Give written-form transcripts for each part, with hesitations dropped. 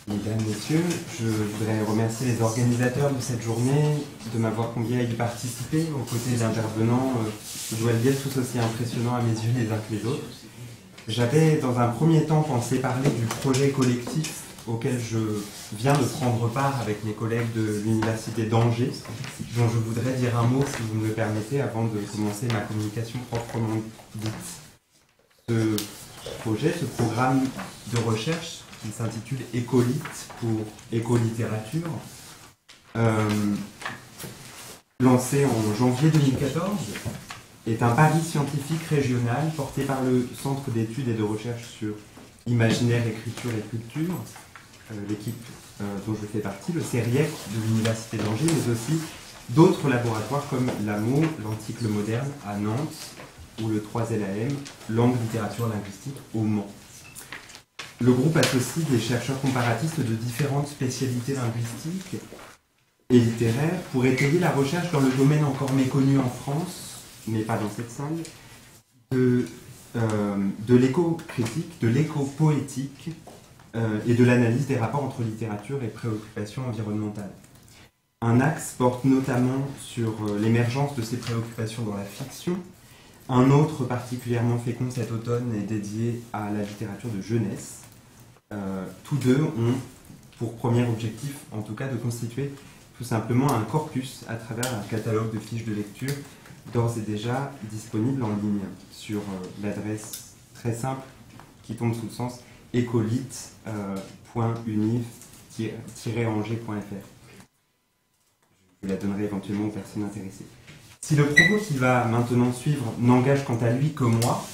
Mesdames, Messieurs, je voudrais remercier les organisateurs de cette journée de m'avoir convié à y participer aux côtés d'intervenants, je dois le dire, tous aussi impressionnants à mes yeux les uns que les autres. J'avais dans un premier temps pensé parler du projet collectif auquel je viens de prendre part avec mes collègues de l'Université d'Angers, dont je voudrais dire un mot, si vous me le permettez, avant de commencer ma communication proprement dite. Ce projet, ce programme de recherche, qui s'intitule Écolite pour écolittérature, lancé en janvier 2014, est un pari scientifique régional porté par le Centre d'études et de recherche sur imaginaire, écriture et culture, l'équipe dont je fais partie, le CERIEC de l'Université d'Angers, mais aussi d'autres laboratoires comme l'AMO, l'Anticle moderne à Nantes, ou le 3LAM, langue, littérature, linguistique, au Mans. Le groupe associe des chercheurs comparatistes de différentes spécialités linguistiques et littéraires pour étayer la recherche dans le domaine encore méconnu en France, mais pas dans cette salle, de l'éco-critique, de l'éco-poétique et de l'analyse des rapports entre littérature et préoccupations environnementales. Un axe porte notamment sur l'émergence de ces préoccupations dans la fiction. Un autre particulièrement fécond cet automne est dédié à la littérature de jeunesse. Tous deux ont pour premier objectif, en tout cas, de constituer tout simplement un corpus à travers un catalogue de fiches de lecture d'ores et déjà disponible en ligne sur l'adresse très simple qui tombe sous le sens écolite.univ-angers.fr. Je la donnerai éventuellement aux personnes intéressées. Si le propos qui va maintenant suivre n'engage quant à lui que moi,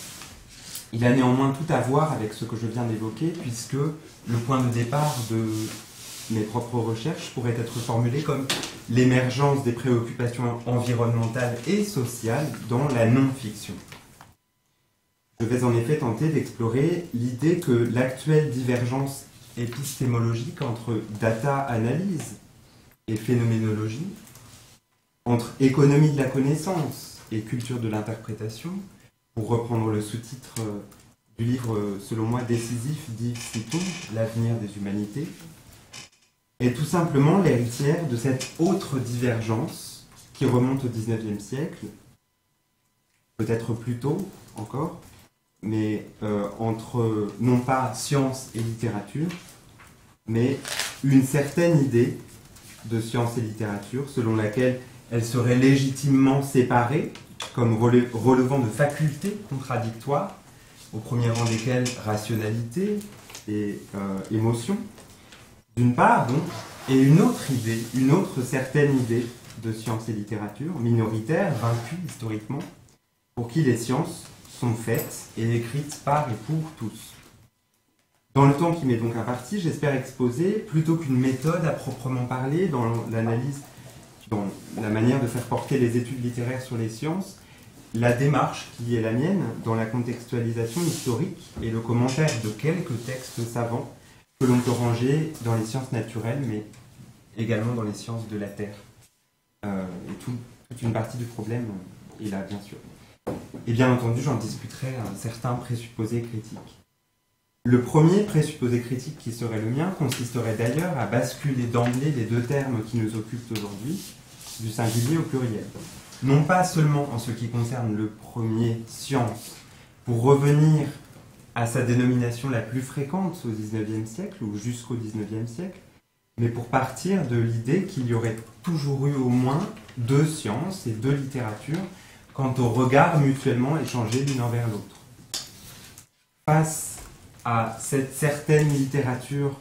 il a néanmoins tout à voir avec ce que je viens d'évoquer, puisque le point de départ de mes propres recherches pourrait être formulé comme l'émergence des préoccupations environnementales et sociales dans la non-fiction. Je vais en effet tenter d'explorer l'idée que l'actuelle divergence épistémologique entre data-analyse et phénoménologie, entre économie de la connaissance et culture de l'interprétation, pour reprendre le sous-titre du livre, selon moi, décisif d'Yves Citon, L'avenir des humanités, est tout simplement l'héritière de cette autre divergence qui remonte au XIXe siècle, peut-être plus tôt encore, mais entre non pas science et littérature, mais une certaine idée de science et littérature selon laquelle elles seraient légitimement séparées, comme relevant de facultés contradictoires, au premier rang desquelles rationalité et émotion, d'une part, donc, et une autre idée, une autre certaine idée de science et littérature, minoritaire, vaincue historiquement, pour qui les sciences sont faites et écrites par et pour tous. Dans le temps qui m'est donc imparti, j'espère exposer, plutôt qu'une méthode à proprement parler dans l'analyse, dans la manière de faire porter les études littéraires sur les sciences, la démarche qui est la mienne dans la contextualisation historique et le commentaire de quelques textes savants que l'on peut ranger dans les sciences naturelles, mais également dans les sciences de la Terre. Et toute une partie du problème est là, bien sûr. Et bien entendu, j'en discuterai certains présupposés critiques. Le premier présupposé critique qui serait le mien consisterait d'ailleurs à basculer d'emblée les deux termes qui nous occupent aujourd'hui, du singulier au pluriel. Non pas seulement en ce qui concerne le premier, science, pour revenir à sa dénomination la plus fréquente au XIXe siècle ou jusqu'au XIXe siècle, mais pour partir de l'idée qu'il y aurait toujours eu au moins deux sciences et deux littératures quant aux regards mutuellement échangés l'une envers l'autre. Face à cette certaine littérature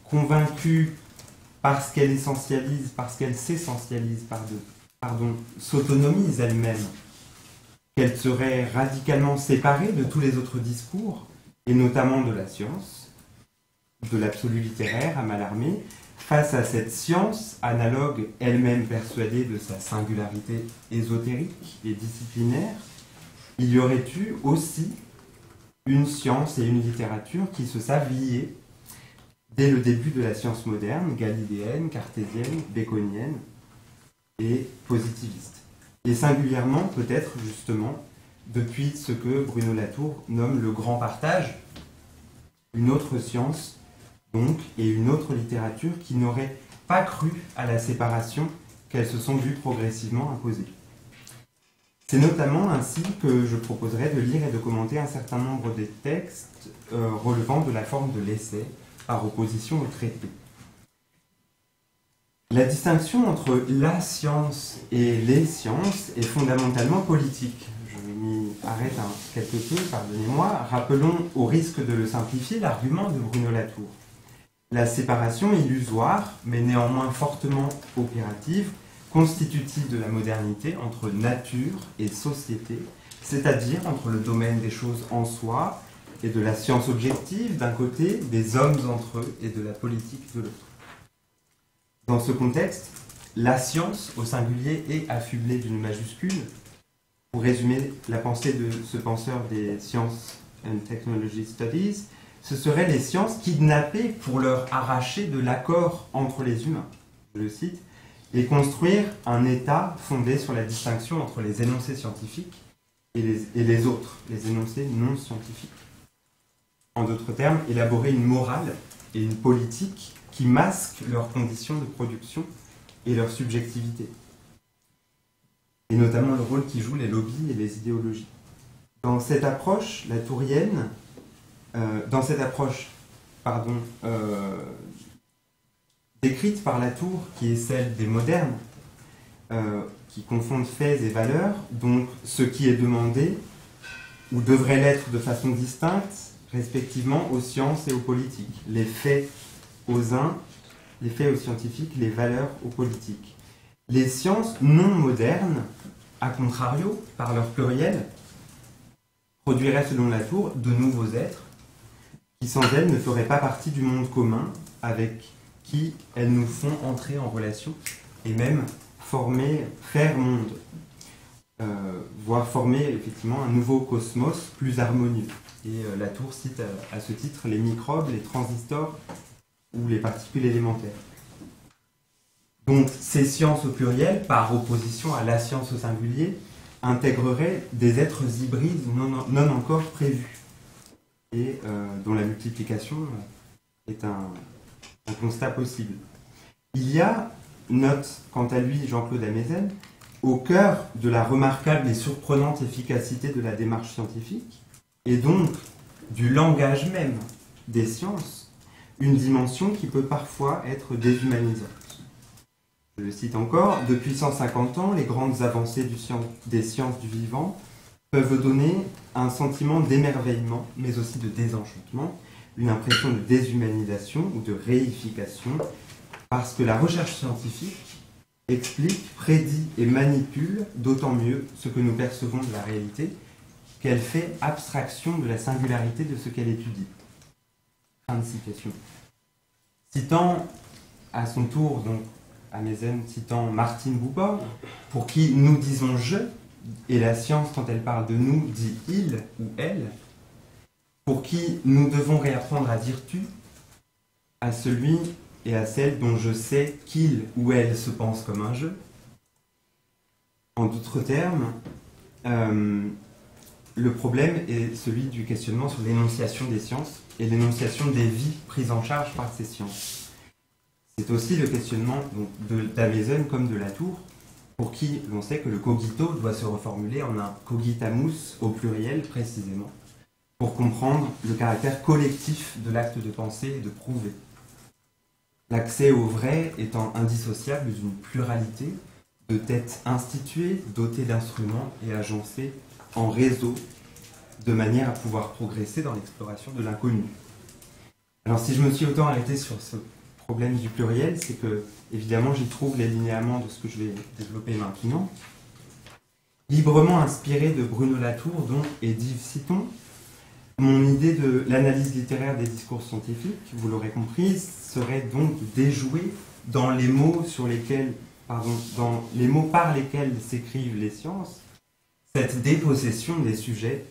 convaincue parce qu'elle essentialise, parce qu'elle s'essentialise, s'autonomise elle-même, qu'elle serait radicalement séparée de tous les autres discours, et notamment de la science, de l'absolu littéraire à Mallarmé, face à cette science analogue, elle-même persuadée de sa singularité ésotérique et disciplinaire, il y aurait eu aussi une science et une littérature qui se savent liées dès le début de la science moderne, galiléenne, cartésienne, baconienne et positiviste. Et singulièrement, peut-être justement, depuis ce que Bruno Latour nomme le grand partage, une autre science donc, et une autre littérature qui n'aurait pas cru à la séparation qu'elles se sont vues progressivement imposer. C'est notamment ainsi que je proposerai de lire et de commenter un certain nombre des textes relevant de la forme de l'essai, par opposition au traité. La distinction entre la science et les sciences est fondamentalement politique. Je m'y arrête quelque peu, pardonnez-moi. Rappelons, au risque de le simplifier, l'argument de Bruno Latour. La séparation illusoire, mais néanmoins fortement opérative, constitutive de la modernité entre nature et société, c'est-à-dire entre le domaine des choses en soi et de la science objective d'un côté, des hommes entre eux et de la politique de l'autre. Dans ce contexte, la science, au singulier, est affublée d'une majuscule. Pour résumer la pensée de ce penseur des Science and Technology Studies, ce seraient les sciences kidnappées pour leur arracher de l'accord entre les humains, je le cite, et construire un État fondé sur la distinction entre les énoncés scientifiques et les autres, les énoncés non scientifiques. En d'autres termes, élaborer une morale et une politique qui masquent leurs conditions de production et leur subjectivité, et notamment le rôle qu'y jouent les lobbies et les idéologies. Dans cette approche, latourienne, décrite par Latour, qui est celle des modernes, qui confondent faits et valeurs, donc ce qui est demandé, ou devrait l'être de façon distincte, respectivement aux sciences et aux politiques, les faits aux uns, les faits aux scientifiques, les valeurs aux politiques. Les sciences non modernes, à contrario, par leur pluriel, produiraient selon Latour de nouveaux êtres qui sans elles ne feraient pas partie du monde commun avec qui elles nous font entrer en relation et même faire monde, voire former effectivement un nouveau cosmos plus harmonieux. Et Latour cite à ce titre les microbes, les transistors ou les particules élémentaires. Donc ces sciences au pluriel, par opposition à la science au singulier, intégreraient des êtres hybrides non encore prévus et dont la multiplication est un constat possible. Il y a, note quant à lui Jean-Claude Amezen, au cœur de la remarquable et surprenante efficacité de la démarche scientifique, et donc du langage même des sciences, une dimension qui peut parfois être déshumanisante. Je le cite encore, depuis 150 ans, les grandes avancées des sciences du vivant peuvent donner un sentiment d'émerveillement, mais aussi de désenchantement, une impression de déshumanisation ou de réification, parce que la recherche scientifique explique, prédit et manipule d'autant mieux ce que nous percevons de la réalité, qu'elle fait abstraction de la singularité de ce qu'elle étudie. Fin de citation. Citant à son tour, donc, Amezen citant Martine Buber, pour qui nous disons je, et la science, quand elle parle de nous, dit il ou elle, pour qui nous devons réapprendre à dire tu, à celui et à celle dont je sais qu'il ou elle se pense comme un je. En d'autres termes, le problème est celui du questionnement sur l'énonciation des sciences et l'énonciation des vies prises en charge par ces sciences. C'est aussi le questionnement d'Amezen comme de Latour, pour qui l'on sait que le cogito doit se reformuler en un cogitamus au pluriel précisément, pour comprendre le caractère collectif de l'acte de penser et de prouver. L'accès au vrai étant indissociable d'une pluralité de têtes instituées, dotées d'instruments et agencées en réseau, de manière à pouvoir progresser dans l'exploration de l'inconnu. Alors si je me suis autant arrêté sur ce problème du pluriel, c'est que, évidemment, j'y trouve les linéaments de ce que je vais développer maintenant. Librement inspiré de Bruno Latour, dont et d'Yves Citon, mon idée de l'analyse littéraire des discours scientifiques, vous l'aurez compris, serait donc de déjouer dans les mots par lesquels s'écrivent les sciences, cette dépossession des sujets,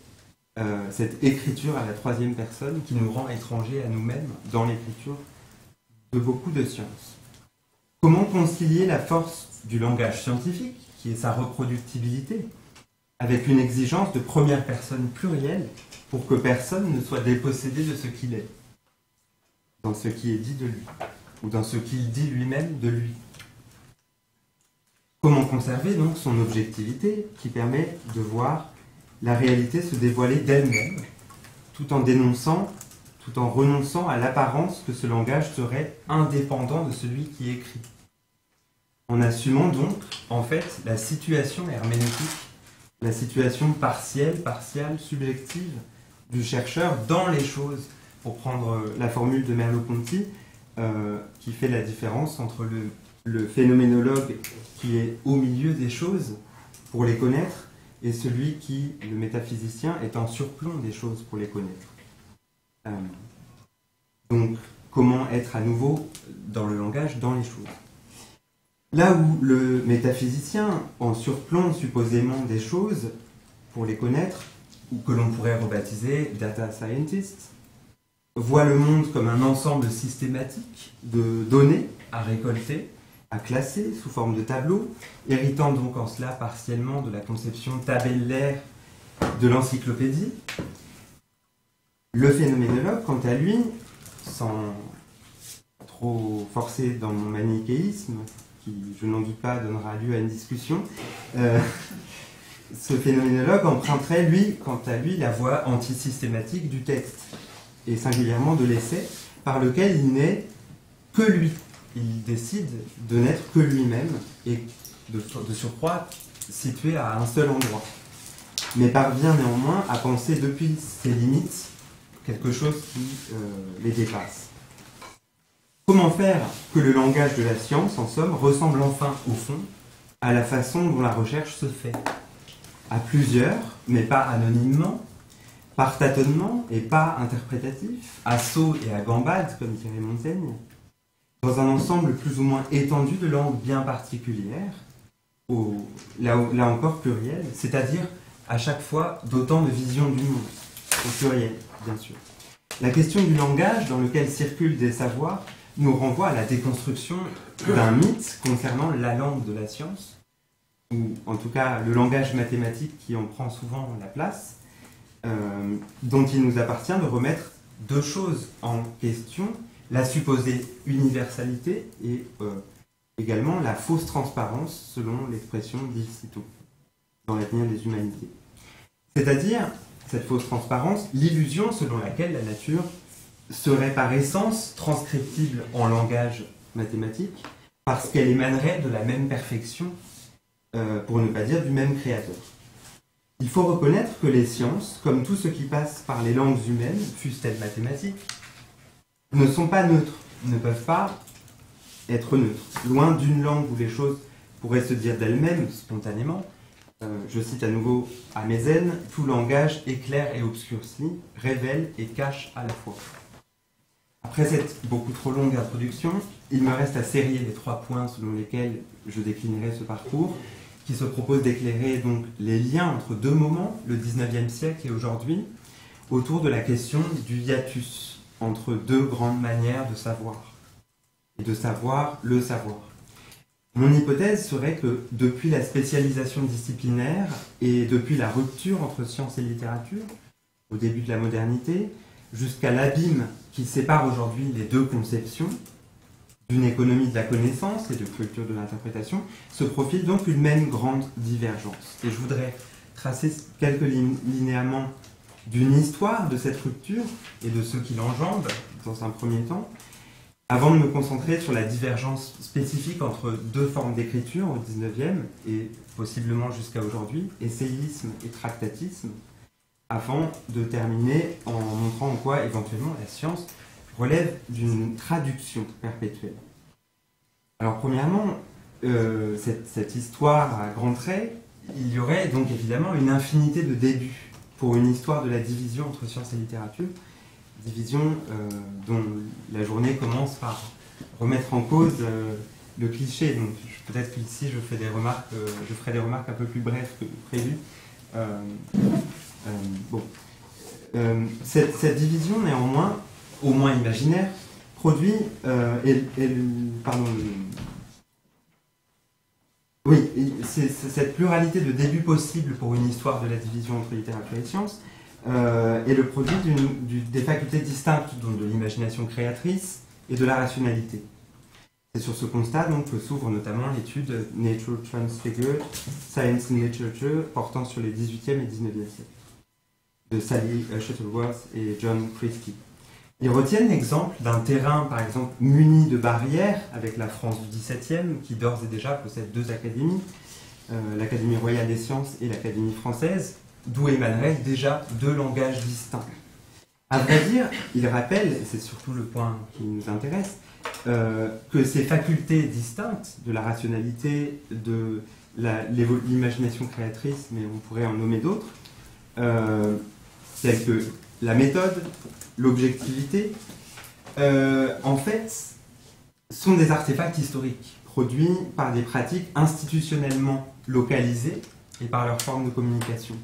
cette écriture à la troisième personne qui nous rend étrangers à nous-mêmes dans l'écriture de beaucoup de sciences. Comment concilier la force du langage scientifique, qui est sa reproductibilité, avec une exigence de première personne plurielle pour que personne ne soit dépossédé de ce qu'il est? dans ce qui est dit de lui, ou dans ce qu'il dit lui-même de lui. Comment conserver donc son objectivité qui permet de voir la réalité se dévoiler d'elle-même, tout en renonçant à l'apparence que ce langage serait indépendant de celui qui écrit. En assumant donc, en fait, la situation herméneutique, la situation partielle, subjective du chercheur dans les choses, pour prendre la formule de Merleau-Ponty, qui fait la différence entre le phénoménologue qui est au milieu des choses pour les connaître, et celui qui, le métaphysicien, est en surplomb des choses pour les connaître. Donc, comment être à nouveau dans le langage, dans les choses. Là où le métaphysicien, en surplomb supposément des choses pour les connaître, ou que l'on pourrait rebaptiser data scientist, voit le monde comme un ensemble systématique de données à récolter, à classer sous forme de tableaux, héritant donc en cela partiellement de la conception tabellaire de l'encyclopédie. Le phénoménologue, quant à lui, sans trop forcer dans mon manichéisme, qui, je n'en doute pas, donnera lieu à une discussion, ce phénoménologue emprunterait, lui, quant à lui, la voie antisystématique du texte, et singulièrement de l'essai, par lequel il n'est que lui. Il décide de n'être que lui-même, et de surcroît situé à un seul endroit. Mais parvient néanmoins à penser depuis ses limites quelque chose qui les dépasse. Comment faire que le langage de la science, en somme, ressemble enfin, au fond, à la façon dont la recherche se fait? À plusieurs, mais pas anonymement, par tâtonnement et pas interprétatif, à saut et à gambade, comme dirait Montaigne, dans un ensemble plus ou moins étendu de langues bien particulières, là encore pluriel, c'est-à-dire à chaque fois d'autant de visions du monde, au pluriel, bien sûr. La question du langage dans lequel circulent des savoirs nous renvoie à la déconstruction d'un mythe concernant la langue de la science, ou en tout cas le langage mathématique qui en prend souvent la place, dont il nous appartient de remettre deux choses en question, la supposée universalité et également la fausse transparence, selon l'expression d'Yves Citeaux, dans l'avenir des humanités. C'est-à-dire, cette fausse transparence, l'illusion selon laquelle la nature serait par essence transcriptible en langage mathématique, parce qu'elle émanerait de la même perfection, pour ne pas dire du même créateur. Il faut reconnaître que les sciences, comme tout ce qui passe par les langues humaines, fussent-elles mathématiques, ne sont pas neutres, ne peuvent pas être neutres. Loin d'une langue où les choses pourraient se dire d'elles-mêmes spontanément, je cite à nouveau Amezen, tout langage éclaire et obscurcit, révèle et cache à la fois. Après cette beaucoup trop longue introduction, il me reste à serrer les 3 points selon lesquels je déclinerai ce parcours, qui se propose d'éclairer donc les liens entre deux moments, le 19e siècle et aujourd'hui, autour de la question du hiatus entre deux grandes manières de savoir, et de savoir le savoir. Mon hypothèse serait que depuis la spécialisation disciplinaire et depuis la rupture entre science et littérature, au début de la modernité, jusqu'à l'abîme qui sépare aujourd'hui les deux conceptions, d'une économie de la connaissance et de culture de l'interprétation, se profile donc une même grande divergence. Et je voudrais tracer quelques linéaments d'une histoire de cette rupture et de ce qui l'engendre dans un premier temps, avant de me concentrer sur la divergence spécifique entre deux formes d'écriture au XIXe et possiblement jusqu'à aujourd'hui, essayisme et tractatisme, avant de terminer en montrant en quoi éventuellement la science relève d'une traduction perpétuelle. Alors premièrement, cette histoire à grands traits, il y aurait donc évidemment une infinité de débuts pour une histoire de la division entre science et littérature, division dont la journée commence par remettre en cause le cliché. Donc peut-être qu'ici je ferai des remarques un peu plus brèves que prévu. Cette division néanmoins, au moins imaginaire, produit cette pluralité de débuts possibles pour une histoire de la division entre littérature et science est le produit des facultés distinctes donc de l'imagination créatrice et de la rationalité. C'est sur ce constat donc, que s'ouvre notamment l'étude Nature Transfigured, Science in Literature, portant sur les 18e et 19e siècles, de Sally Shuttleworth et John Christie. Ils retiennent l'exemple d'un terrain, par exemple, muni de barrières, avec la France du XVIIe, qui d'ores et déjà possède deux académies, l'Académie royale des sciences et l'Académie française, d'où émaneraient déjà deux langages distincts. À vrai dire, ils rappellent, et c'est surtout le point qui nous intéresse, que ces facultés distinctes de la rationalité, de l'imagination créatrice, mais on pourrait en nommer d'autres, telles que la méthode, l'objectivité, en fait, sont des artefacts historiques produits par des pratiques institutionnellement localisées et par leur forme de communication.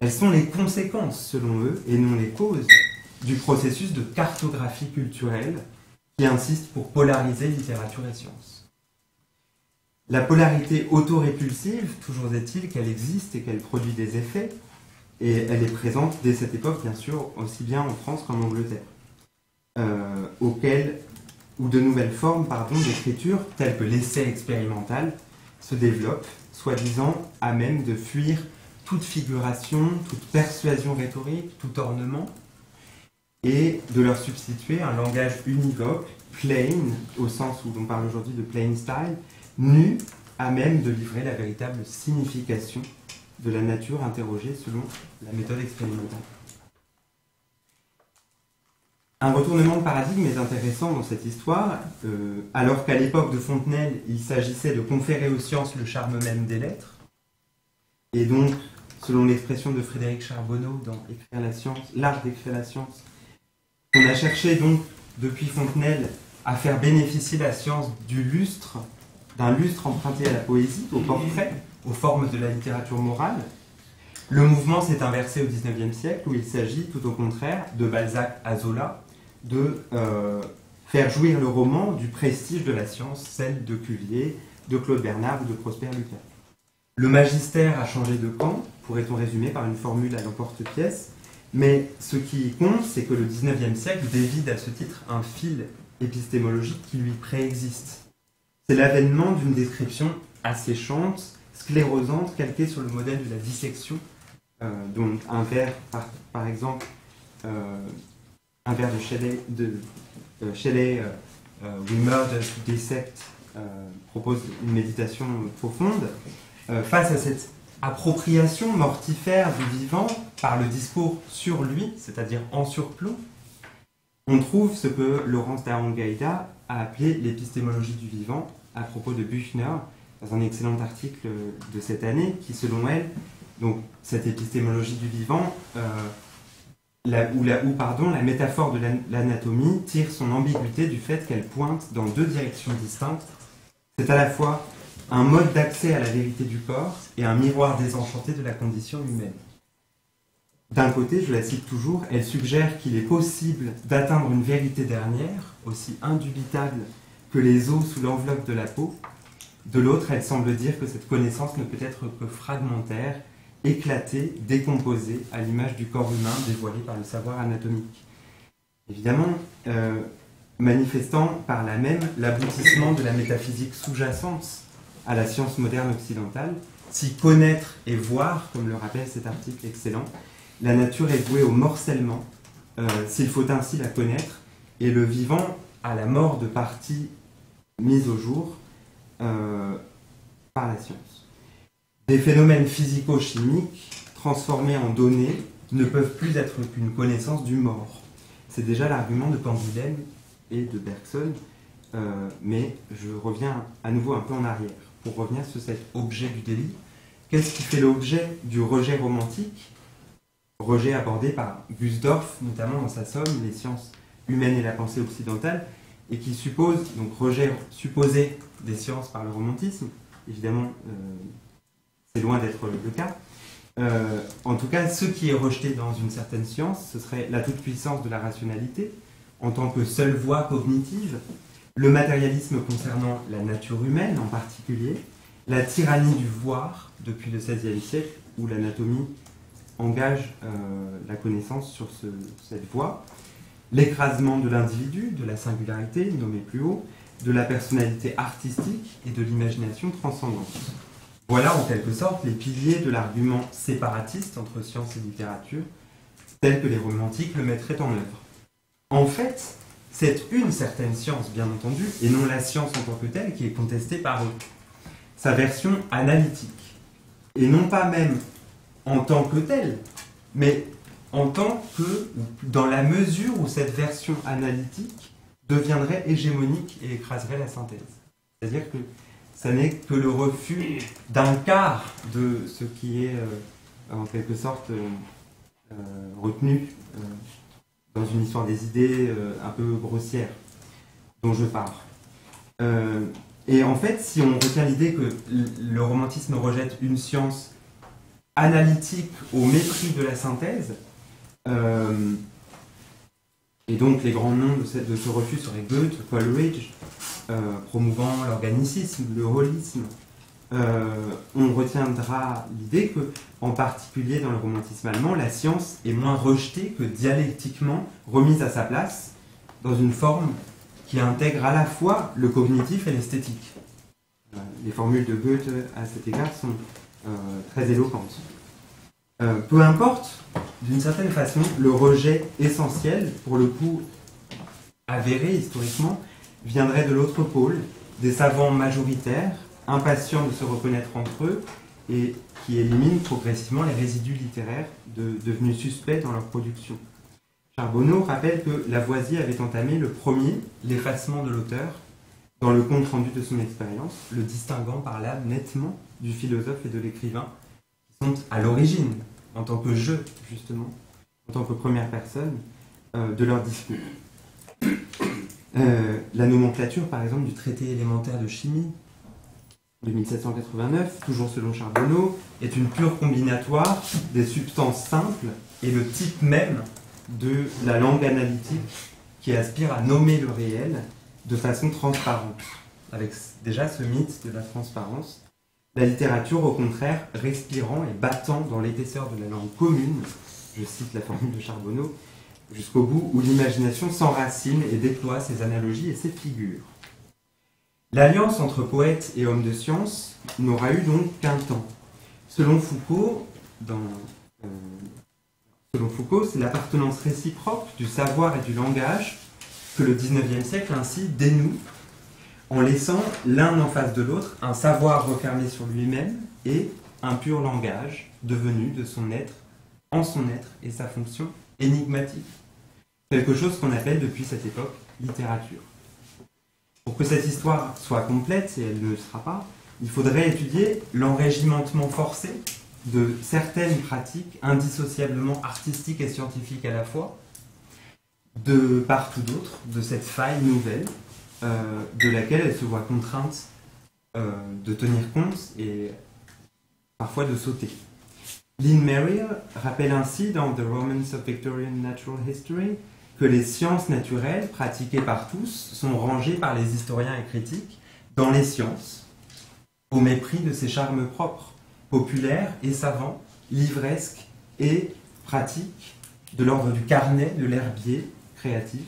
Elles sont les conséquences, selon eux, et non les causes, du processus de cartographie culturelle qui insiste pour polariser littérature et sciences. La polarité autorépulsive, toujours est-il qu'elle existe et qu'elle produit des effets, et elle est présente dès cette époque, bien sûr, aussi bien en France qu'en Angleterre, où de nouvelles formes d'écriture, telles que l'essai expérimental, se développent, soi-disant à même de fuir toute figuration, toute persuasion rhétorique, tout ornement, et de leur substituer un langage univoque, plain, au sens où l'on parle aujourd'hui de plain style, nu, à même de livrer la véritable signification de la nature interrogée selon la méthode expérimentale. Un retournement de paradigme est intéressant dans cette histoire, alors qu'à l'époque de Fontenelle, il s'agissait de conférer aux sciences le charme même des lettres, et donc, selon l'expression de Frédéric Charbonneau dans Écrire la science, l'art d'écrire la science, on a cherché donc, depuis Fontenelle, à faire bénéficier la science d'un lustre emprunté à la poésie, au portrait, aux formes de la littérature morale. Le mouvement s'est inversé au XIXe siècle, où il s'agit, tout au contraire, de Balzac à Zola, de faire jouir le roman du prestige de la science, celle de Cuvier, de Claude Bernard ou de Prosper Lucas. Le magistère a changé de camp, pourrait-on résumer par une formule à l'emporte-pièce, mais ce qui compte, c'est que le XIXe siècle dévide à ce titre un fil épistémologique qui lui préexiste. C'est l'avènement d'une description asséchante, sclérosante, calquée sur le modèle de la dissection, dont un vers, par exemple, un vers de Shelley, We Murder to Dissect, propose une méditation profonde, face à cette appropriation mortifère du vivant par le discours sur lui, c'est-à-dire en surplomb, on trouve ce que Laurence Daron-Gaïda a appelé l'épistémologie du vivant à propos de Büchner, dans un excellent article de cette année, qui selon elle, donc cette épistémologie du vivant, la métaphore de l'anatomie tire son ambiguïté du fait qu'elle pointe dans deux directions distinctes. C'est à la fois un mode d'accès à la vérité du corps et un miroir désenchanté de la condition humaine. D'un côté, je la cite toujours, elle suggère qu'il est possible d'atteindre une vérité dernière, aussi indubitable que les os sous l'enveloppe de la peau. De l'autre, elle semble dire que cette connaissance ne peut être que fragmentaire, éclatée, décomposée, à l'image du corps humain dévoilé par le savoir anatomique. Évidemment, manifestant par là même l'aboutissement de la métaphysique sous-jacente à la science moderne occidentale, si connaître et voir, comme le rappelle cet article excellent, la nature est vouée au morcellement, s'il faut ainsi la connaître, et le vivant à la mort de partie mise au jour par la science. Des phénomènes physico-chimiques transformés en données ne peuvent plus être qu'une connaissance du mort. C'est déjà l'argument de Canguilhem et de Bergson, mais je reviens à nouveau un peu en arrière pour revenir sur cet objet du délit. Qu'est-ce qui fait l'objet du rejet romantique? Rejet abordé par Gusdorff, notamment dans sa somme, Les sciences humaines et la pensée occidentale, et qui suppose, donc rejet supposé des sciences par le romantisme, évidemment, c'est loin d'être le cas. En tout cas, ce qui est rejeté dans une certaine science, ce serait la toute-puissance de la rationalité, en tant que seule voie cognitive, le matérialisme concernant la nature humaine en particulier, la tyrannie du voir depuis le XVIe siècle, où l'anatomie engage la connaissance sur cette voie. L'écrasement de l'individu, de la singularité, nommée plus haut, de la personnalité artistique et de l'imagination transcendante. Voilà en quelque sorte les piliers de l'argument séparatiste entre science et littérature, tel que les romantiques le mettraient en œuvre. En fait, c'est une certaine science, bien entendu, et non la science en tant que telle qui est contestée par eux. Sa version analytique, et non pas même en tant que telle, mais en tant que, dans la mesure où cette version analytique deviendrait hégémonique et écraserait la synthèse. C'est-à-dire que ça n'est que le refus d'un quart de ce qui est en quelque sorte retenu dans une histoire des idées un peu grossière dont je parle. Et en fait, si on retient l'idée que le romantisme rejette une science analytique au mépris de la synthèse, et donc les grands noms de ce refus seraient Goethe, Coleridge, promouvant l'organicisme, le holisme, on retiendra l'idée que, en particulier dans le romantisme allemand, la science est moins rejetée que dialectiquement remise à sa place dans une forme qui intègre à la fois le cognitif et l'esthétique. Les formules de Goethe à cet égard sont très éloquentes. Peu importe, d'une certaine façon, le rejet essentiel, pour le coup avéré historiquement, viendrait de l'autre pôle, des savants majoritaires, impatients de se reconnaître entre eux et qui éliminent progressivement les résidus littéraires devenus suspects dans leur production. Charbonneau rappelle que Lavoisier avait entamé le premier, l'effacement de l'auteur, dans le compte-rendu de son expérience, le distinguant par là nettement du philosophe et de l'écrivain, qui sont à l'origine, en tant que je, justement, en tant que première personne, de leur discours. La nomenclature, par exemple, du traité élémentaire de chimie de 1789, toujours selon Charbonneau, est une pure combinatoire des substances simples et le type même de la langue analytique qui aspire à nommer le réel de façon transparente, avec déjà ce mythe de la transparence. La littérature, au contraire, respirant et battant dans l'épaisseur de la langue commune, je cite la formule de Charbonneau, jusqu'au bout où l'imagination s'enracine et déploie ses analogies et ses figures. L'alliance entre poète et homme de science n'aura eu donc qu'un temps. Selon Foucault, c'est l'appartenance réciproque du savoir et du langage que le XIXe siècle ainsi dénoue, en laissant l'un en face de l'autre un savoir refermé sur lui-même et un pur langage devenu de son être, en son être et sa fonction énigmatique. Quelque chose qu'on appelle depuis cette époque littérature. Pour que cette histoire soit complète, et elle ne le sera pas, il faudrait étudier l'enrégimentement forcé de certaines pratiques indissociablement artistiques et scientifiques à la fois, de part ou d'autre, de cette faille nouvelle, de laquelle elle se voit contrainte de tenir compte et parfois de sauter. Lynn Merrill rappelle ainsi dans The Romance of Victorian Natural History que les sciences naturelles pratiquées par tous sont rangées par les historiens et critiques dans les sciences, au mépris de ses charmes propres, populaires et savants, livresques et pratiques, de l'ordre du carnet, de l'herbier, créatif,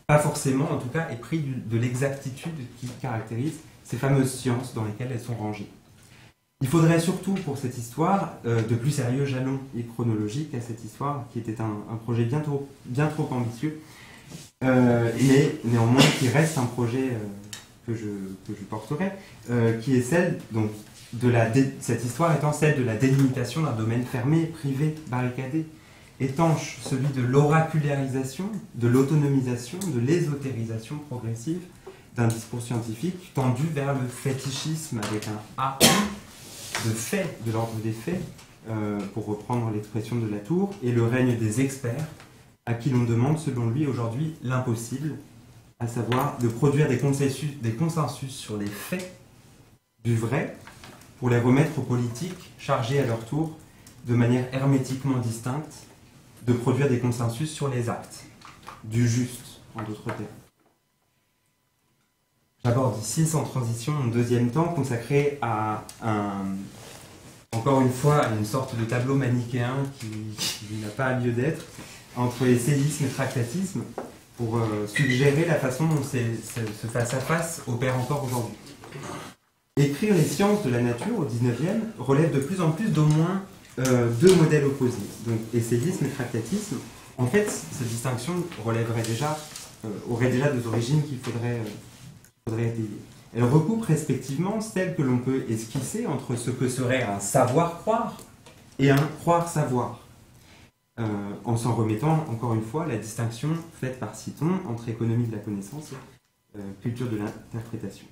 pas forcément en tout cas épris de l'exactitude qui caractérise ces fameuses sciences dans lesquelles elles sont rangées. Il faudrait surtout pour cette histoire de plus sérieux jalons et chronologiques à cette histoire qui était un projet bien trop ambitieux, mais néanmoins qui reste un projet que je porterai, qui est celle donc, cette histoire étant celle de la délimitation d'un domaine fermé, privé, barricadé, étanche, celui de l'oracularisation, de l'autonomisation, de l'ésotérisation progressive d'un discours scientifique tendu vers le fétichisme avec un A de fait, de l'ordre des faits, pour reprendre l'expression de Latour, et le règne des experts, à qui l'on demande, selon lui, aujourd'hui, l'impossible, à savoir de produire des consensus sur les faits du vrai, pour les remettre aux politiques, chargés à leur tour, de manière hermétiquement distincte, de produire des consensus sur les actes, du juste, en d'autres termes. J'aborde ici, sans transition, un deuxième temps consacré à Encore une fois, une sorte de tableau manichéen qui n'a pas lieu d'être, entre essayisme et tractatisme, pour suggérer la façon dont ce face-à-face opère encore aujourd'hui. Écrire les sciences de la nature au XIXe relève de plus en plus d'au moins deux modèles opposés, donc essayisme et tractatisme. En fait, cette distinction aurait déjà des origines qu'il faudrait étayer. Elle recoupe respectivement celles que l'on peut esquisser entre ce que serait un savoir-croire et un croire-savoir, en s'en remettant, encore une fois, la distinction faite par Citon entre économie de la connaissance et culture de l'interprétation.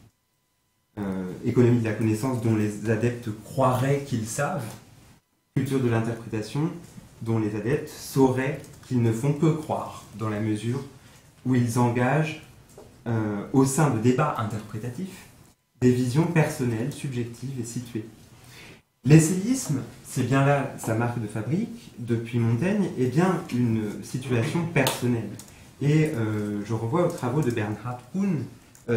Économie de la connaissance dont les adeptes croiraient qu'ils savent, culture de l'interprétation dont les adeptes sauraient qu'ils ne font que croire, dans la mesure où ils engagent au sein de débats interprétatifs des visions personnelles, subjectives et situées. L'essayisme, c'est bien là sa marque de fabrique, depuis Montaigne, est bien une situation personnelle. Et je renvoie aux travaux de Bernhard Kuhn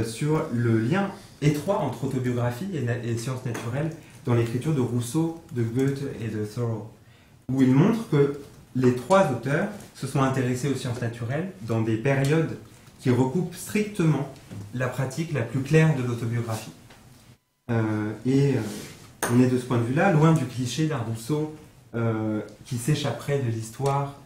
sur le lien étroit entre autobiographie et sciences naturelles dans l'écriture de Rousseau, de Goethe et de Thoreau, où il montre que les trois auteurs se sont intéressés aux sciences naturelles dans des périodes qui recoupent strictement la pratique la plus claire de l'autobiographie. On est de ce point de vue-là loin du cliché d'un Rousseau qui s'échapperait de l'histoire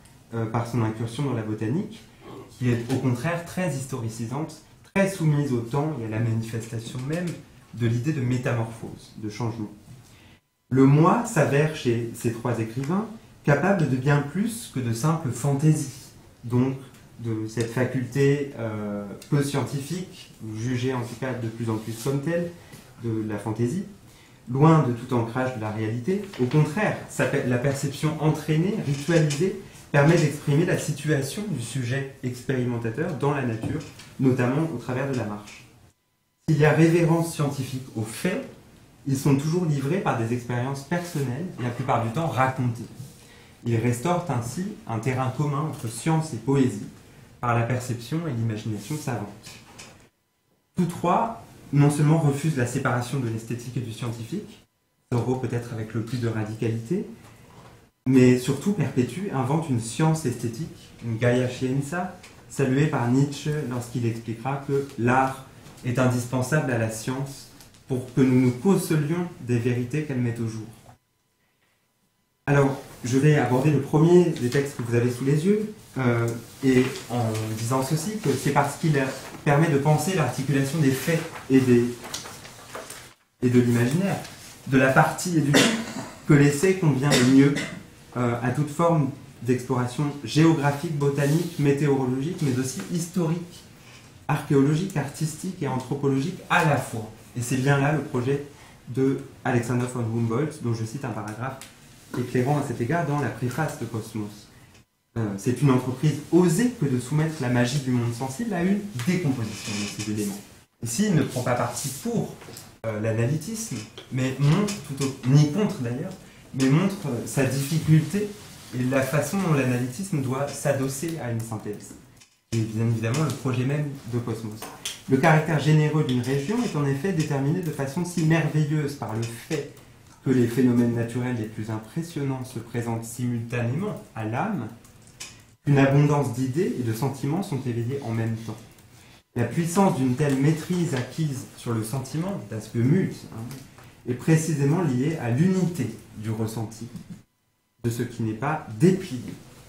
par son incursion dans la botanique, qui est au contraire très historicisante, très soumise au temps et à la manifestation même de l'idée de métamorphose, de changement. Le moi s'avère chez ces trois écrivains capable de bien plus que de simples fantaisies, donc de cette faculté peu scientifique, jugée en tout cas de plus en plus comme telle, de la fantaisie, loin de tout ancrage de la réalité. Au contraire, la perception entraînée, ritualisée, permet d'exprimer la situation du sujet expérimentateur dans la nature, notamment au travers de la marche. S'il y a révérence scientifique aux faits, ils sont toujours livrés par des expériences personnelles, et la plupart du temps racontées. Ils restaurent ainsi un terrain commun entre science et poésie, par la perception et l'imagination savante. Tous trois, non seulement refusent la séparation de l'esthétique et du scientifique, Thoreau peut-être avec le plus de radicalité, mais surtout perpétuent, inventent une science esthétique, une Gaia Scienza, saluée par Nietzsche lorsqu'il expliquera que l'art est indispensable à la science pour que nous nous consolions des vérités qu'elle met au jour. Alors, je vais aborder le premier des textes que vous avez sous les yeux, et en disant ceci, que c'est parce qu'il permet de penser l'articulation des faits et de l'imaginaire, de la partie et du tout, que l'essai convient le mieux à toute forme d'exploration géographique, botanique, météorologique, mais aussi historique, archéologique, artistique et anthropologique à la fois. Et c'est bien là le projet de Alexander von Humboldt, dont je cite un paragraphe éclairant à cet égard dans la préface de Cosmos. C'est une entreprise osée que de soumettre la magie du monde sensible à une décomposition de ces éléments. Ici, il ne prend pas parti pour l'analytisme, mais montre, ni contre d'ailleurs, mais montre sa difficulté et la façon dont l'analytisme doit s'adosser à une synthèse. Et bien évidemment le projet même de Cosmos. Le caractère généreux d'une région est en effet déterminé de façon si merveilleuse par le fait que les phénomènes naturels les plus impressionnants se présentent simultanément à l'âme, qu'une abondance d'idées et de sentiments sont éveillés en même temps. La puissance d'une telle maîtrise acquise sur le sentiment, das Gemüt, est précisément liée à l'unité du ressenti, de ce qui n'est pas déplié.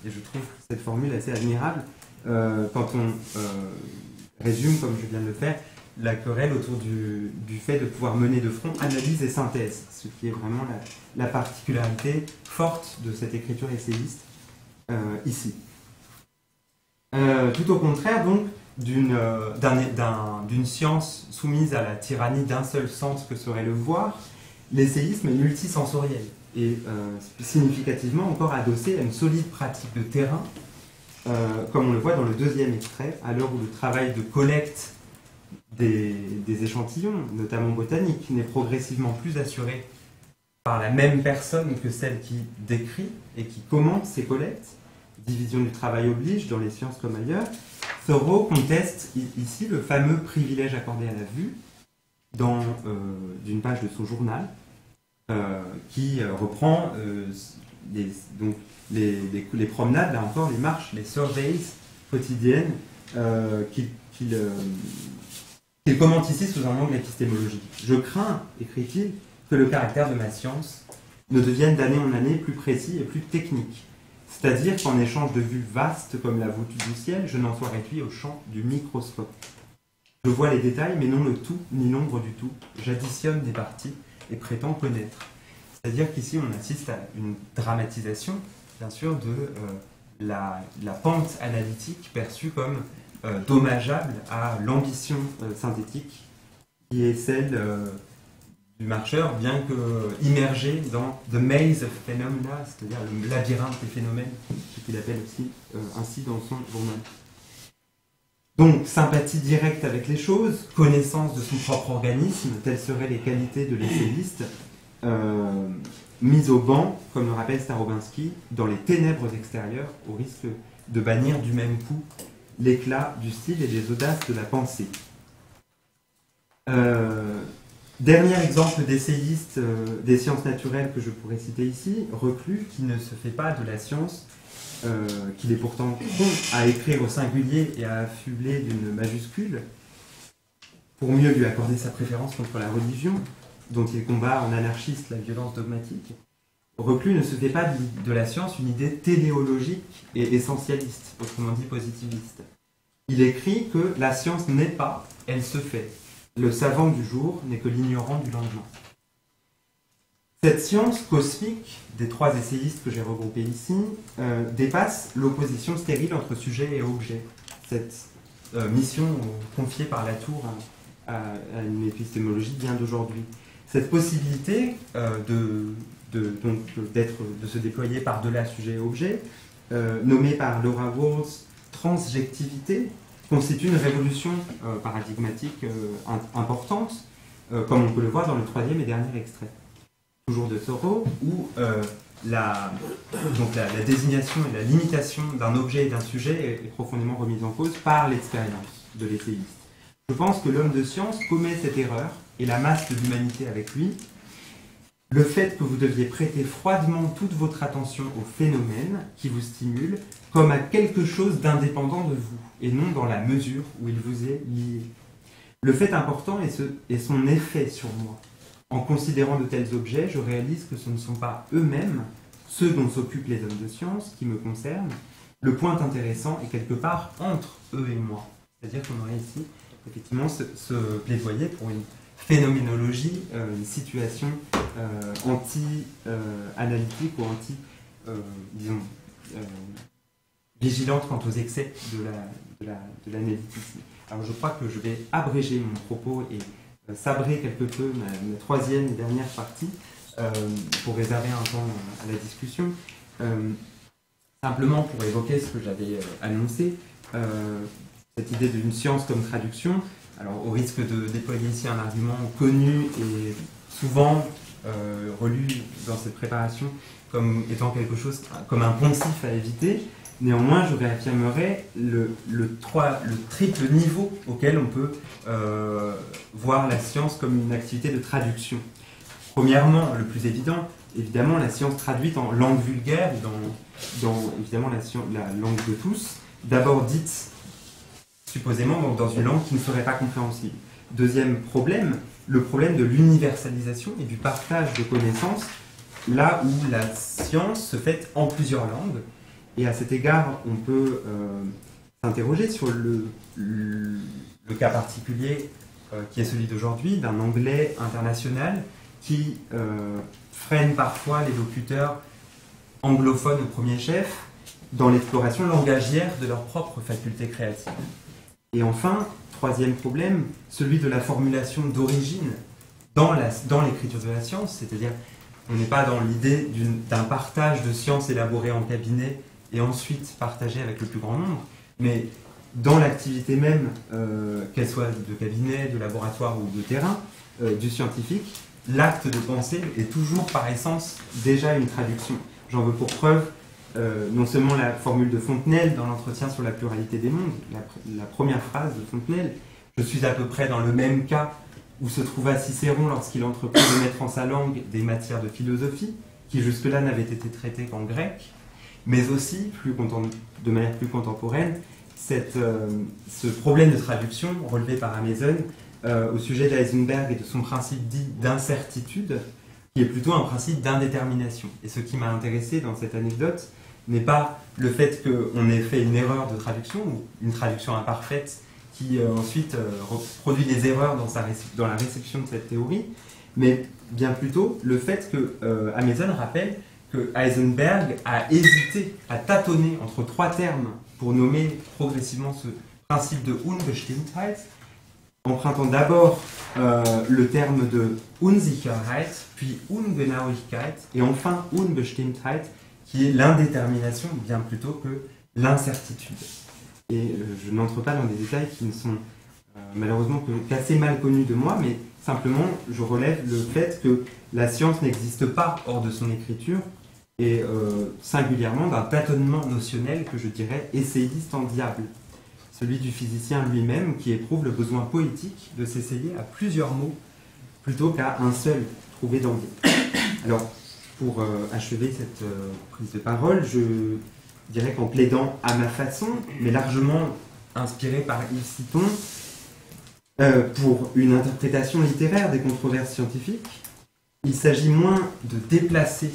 Et je trouve cette formule assez admirable quand on résume, comme je viens de le faire, la querelle autour du fait de pouvoir mener de front analyse et synthèse, ce qui est vraiment la particularité forte de cette écriture essayiste ici. Tout au contraire, donc, d'une science soumise à la tyrannie d'un seul sens que serait le voir, l'essayisme est multisensoriel et significativement encore adossé à une solide pratique de terrain, comme on le voit dans le deuxième extrait, à l'heure où le travail de collecte des échantillons, notamment botaniques, n'est progressivement plus assuré par la même personne que celle qui décrit et qui commente ces collectes. Division du travail oblige dans les sciences comme ailleurs. Thoreau conteste ici le fameux privilège accordé à la vue dans d'une page de son journal, qui reprend donc les promenades, là encore, les marches, les surveys quotidiennes qu'il commente ici sous un angle épistémologique. Je crains, écrit-il, que le caractère de ma science ne devienne d'année en année plus précis et plus technique. C'est-à-dire qu'en échange de vues vastes comme la voûte du ciel, je n'en sois réduit au champ du microscope. Je vois les détails, mais non le tout, ni l'ombre du tout. J'additionne des parties et prétends connaître. C'est-à-dire qu'ici, on assiste à une dramatisation, bien sûr, de la pente analytique perçue comme dommageable à l'ambition synthétique, qui est celle du marcheur, bien que immergé dans the maze of phenomena, c'est-à-dire le labyrinthe des phénomènes, ce qu'il appelle aussi ainsi dans son journal. Donc, sympathie directe avec les choses, connaissance de son propre organisme, telles seraient les qualités de l'essayiste, mise au banc, comme le rappelle Starobinski, dans les ténèbres extérieures, au risque de bannir du même coup l'éclat du style et les audaces de la pensée. Dernier exemple d'essayiste des sciences naturelles que je pourrais citer ici, Reclus, qui ne se fait pas de la science, qu'il est pourtant bon à écrire au singulier et à affubler d'une majuscule, pour mieux lui accorder sa préférence contre la religion, dont il combat en anarchiste la violence dogmatique. Reclus ne se fait pas de la science une idée téléologique et essentialiste, autrement dit positiviste. Il écrit que la science n'est pas, elle se fait. Le savant du jour n'est que l'ignorant du lendemain. Cette science cosmique des trois essayistes que j'ai regroupés ici dépasse l'opposition stérile entre sujet et objet. Cette mission confiée par Latour à une épistémologie bien d'aujourd'hui. Cette possibilité de se déployer par-delà sujet et objet, nommée par Laura Walls transjectivité, constitue une révolution paradigmatique importante, comme on peut le voir dans le troisième et dernier extrait. Toujours de Thoreau, où la désignation et la limitation d'un objet et d'un sujet est profondément remise en cause par l'expérience de l'essayiste. Je pense que l'homme de science commet cette erreur, et la masse de l'humanité avec lui, le fait que vous deviez prêter froidement toute votre attention au phénomène qui vous stimule, comme à quelque chose d'indépendant de vous, et non dans la mesure où il vous est lié. Le fait important est son effet sur moi. En considérant de tels objets, je réalise que ce ne sont pas eux-mêmes, ceux dont s'occupent les hommes de science, qui me concernent. Le point intéressant est quelque part entre eux et moi. C'est-à-dire qu'on aurait ici, effectivement, ce plaidoyer pour une phénoménologie, une situation anti-analytique ou vigilante quant aux excès de l'analytisme. Alors je crois que je vais abréger mon propos et sabrer quelque peu ma troisième et dernière partie pour réserver un temps à la discussion. Simplement pour évoquer ce que j'avais annoncé, cette idée d'une science comme traduction. Alors, au risque de déployer ici un argument connu et souvent relu dans cette préparation comme étant quelque chose, comme un poncif à éviter, néanmoins, je réaffirmerai le triple niveau auquel on peut voir la science comme une activité de traduction. Premièrement, le plus évident, évidemment, la science traduite en langue vulgaire, dans évidemment la langue de tous, d'abord dite supposément donc dans une langue qui ne serait pas compréhensible. Deuxième problème, le problème de l'universalisation et du partage de connaissances, là où la science se fait en plusieurs langues. Et à cet égard, on peut s'interroger sur le cas particulier qui est celui d'aujourd'hui, d'un anglais international qui freine parfois les locuteurs anglophones au premier chef dans l'exploration langagière de leurs propres facultés créatives. Et enfin, troisième problème, celui de la formulation d'origine dans l'écriture de la science, c'est-à-dire on n'est pas dans l'idée d'un partage de sciences élaborées en cabinet et ensuite partagées avec le plus grand nombre, mais dans l'activité même, qu'elle soit de cabinet, de laboratoire ou de terrain, du scientifique, l'acte de penser est toujours par essence déjà une traduction. J'en veux pour preuve non seulement la formule de Fontenelle dans l'entretien sur la pluralité des mondes, la première phrase de Fontenelle, je suis à peu près dans le même cas où se trouva Cicéron lorsqu'il entreprit de mettre en sa langue des matières de philosophie, qui jusque-là n'avaient été traitées qu'en grec, mais aussi, de manière plus contemporaine, ce problème de traduction relevé par Amason au sujet d'Heisenberg et de son principe dit d'incertitude, qui est plutôt un principe d'indétermination. Et ce qui m'a intéressé dans cette anecdote n'est pas le fait qu'on ait fait une erreur de traduction, ou une traduction imparfaite, qui ensuite produit des erreurs dans la réception de cette théorie, mais bien plutôt le fait que Amason rappelle que Heisenberg a hésité, a tâtonné entre trois termes pour nommer progressivement ce principe de Unbestimmtheit, empruntant d'abord le terme de Unsicherheit, puis Ungenauigkeit, et enfin Unbestimmtheit, qui est l'indétermination bien plutôt que l'incertitude. Et je n'entre pas dans des détails qui ne sont malheureusement qu'assez mal connus de moi, mais simplement je relève le fait que la science n'existe pas hors de son écriture, et singulièrement d'un tâtonnement notionnel que je dirais essayiste en diable, celui du physicien lui-même qui éprouve le besoin poétique de s'essayer à plusieurs mots plutôt qu'à un seul trouvé d'emblée. Alors, pour achever cette prise de parole, je dirais qu'en plaidant à ma façon, mais largement inspiré par Yves Citon, pour une interprétation littéraire des controverses scientifiques, il s'agit moins de déplacer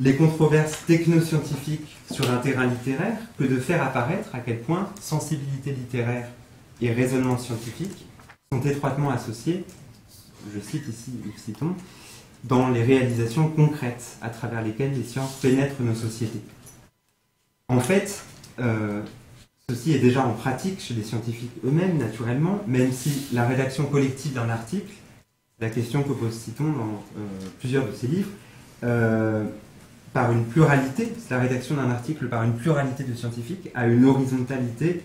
les controverses technoscientifiques sur un terrain littéraire que de faire apparaître à quel point sensibilité littéraire et raisonnement scientifique sont étroitement associés, je cite ici Yves Citon, dans les réalisations concrètes à travers lesquelles les sciences pénètrent nos sociétés. En fait, ceci est déjà en pratique chez les scientifiques eux-mêmes, naturellement, même si la rédaction collective d'un article, la question que pose Citon dans plusieurs de ses livres, par une pluralité, la rédaction d'un article par une pluralité de scientifiques a une horizontalité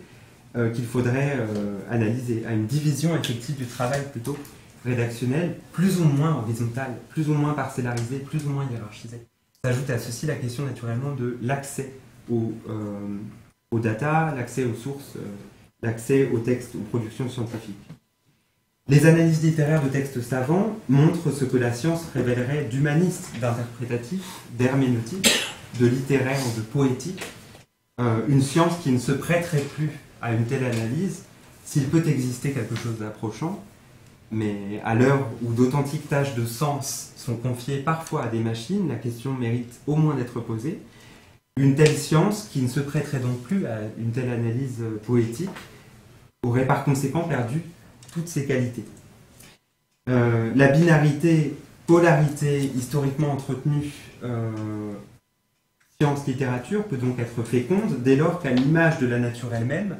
qu'il faudrait analyser, à une division effective du travail plutôt rédactionnel, plus ou moins horizontale, plus ou moins parcellarisée, plus ou moins hiérarchisée. S'ajoute à ceci la question naturellement de l'accès aux data, l'accès aux sources, l'accès aux textes, aux productions scientifiques. Les analyses littéraires de textes savants montrent ce que la science révélerait d'humaniste, d'interprétatif, d'herméneutique, de littéraire, de poétique, une science qui ne se prêterait plus à une telle analyse s'il peut exister quelque chose d'approchant, mais à l'heure où d'authentiques tâches de sens sont confiées parfois à des machines, la question mérite au moins d'être posée. Une telle science, qui ne se prêterait donc plus à une telle analyse poétique, aurait par conséquent perdu toutes ses qualités. La binarité, polarité historiquement entretenue science-littérature peut donc être féconde dès lors qu'à l'image de la nature elle-même,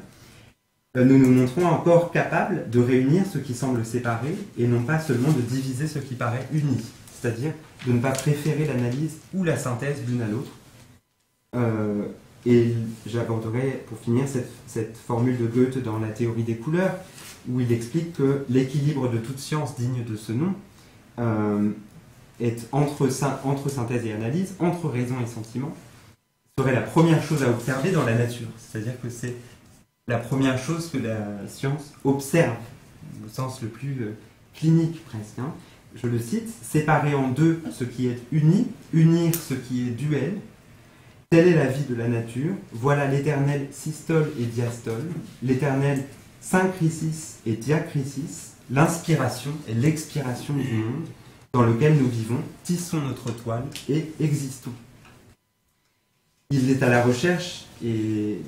nous nous montrons encore capables de réunir ce qui semble séparé et non pas seulement de diviser ce qui paraît uni, c'est-à-dire de ne pas préférer l'analyse ou la synthèse l'une à l'autre. Et j'aborderai pour finir cette formule de Goethe dans La théorie des couleurs, où il explique que l'équilibre de toute science digne de ce nom est entre synthèse et analyse, entre raison et sentiment, serait la première chose à observer dans la nature. C'est-à-dire que c'est la première chose que la science observe, au sens le plus clinique presque. Hein. Je le cite, « Séparer en deux ce qui est uni, unir ce qui est duel, telle est la vie de la nature, voilà l'éternel systole et diastole, l'éternel syncrisis et diacrisis, l'inspiration et l'expiration du monde dans lequel nous vivons, tissons notre toile et existons. » Il est à la recherche, et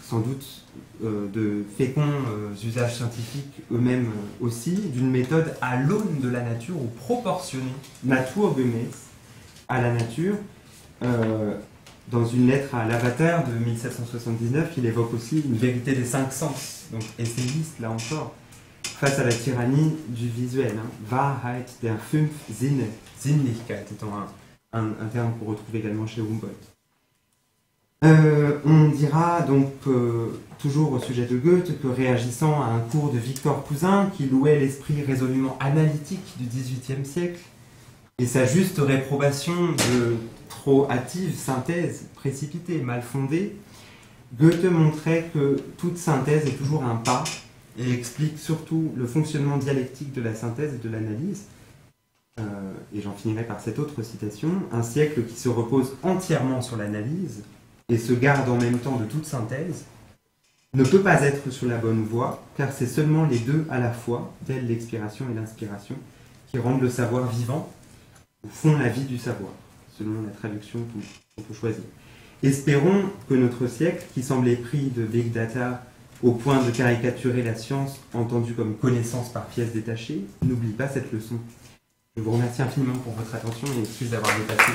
sans doute de féconds usages scientifiques eux-mêmes aussi, d'une méthode à l'aune de la nature ou proportionnée, naturgemäß, à la nature. Dans une lettre à Lavater de 1779, il évoque aussi une vérité des cinq sens, donc essayiste là encore, face à la tyrannie du visuel. Hein. Wahrheit der fünf Sinne, Sinnlichkeit étant un terme qu'on retrouve également chez Humboldt. On dira donc, toujours au sujet de Goethe, que réagissant à un cours de Victor Cousin, qui louait l'esprit résolument analytique du XVIIIe siècle, et sa juste réprobation de trop hâtive synthèse précipitée, mal fondée, Goethe montrait que toute synthèse est toujours un pas, et explique surtout le fonctionnement dialectique de la synthèse et de l'analyse. Et j'en finirai par cette autre citation. Un siècle qui se repose entièrement sur l'analyse et se garde en même temps de toute synthèse ne peut pas être sur la bonne voie, car c'est seulement les deux à la fois, telles l'expiration et l'inspiration, qui rendent le savoir vivant, ou font la vie du savoir, selon la traduction qu'on peut choisir. Espérons que notre siècle, qui semblait pris de big data au point de caricaturer la science entendue comme connaissance par pièces détachées, n'oublie pas cette leçon. Je vous remercie infiniment pour votre attention et excuse d'avoir dépassé.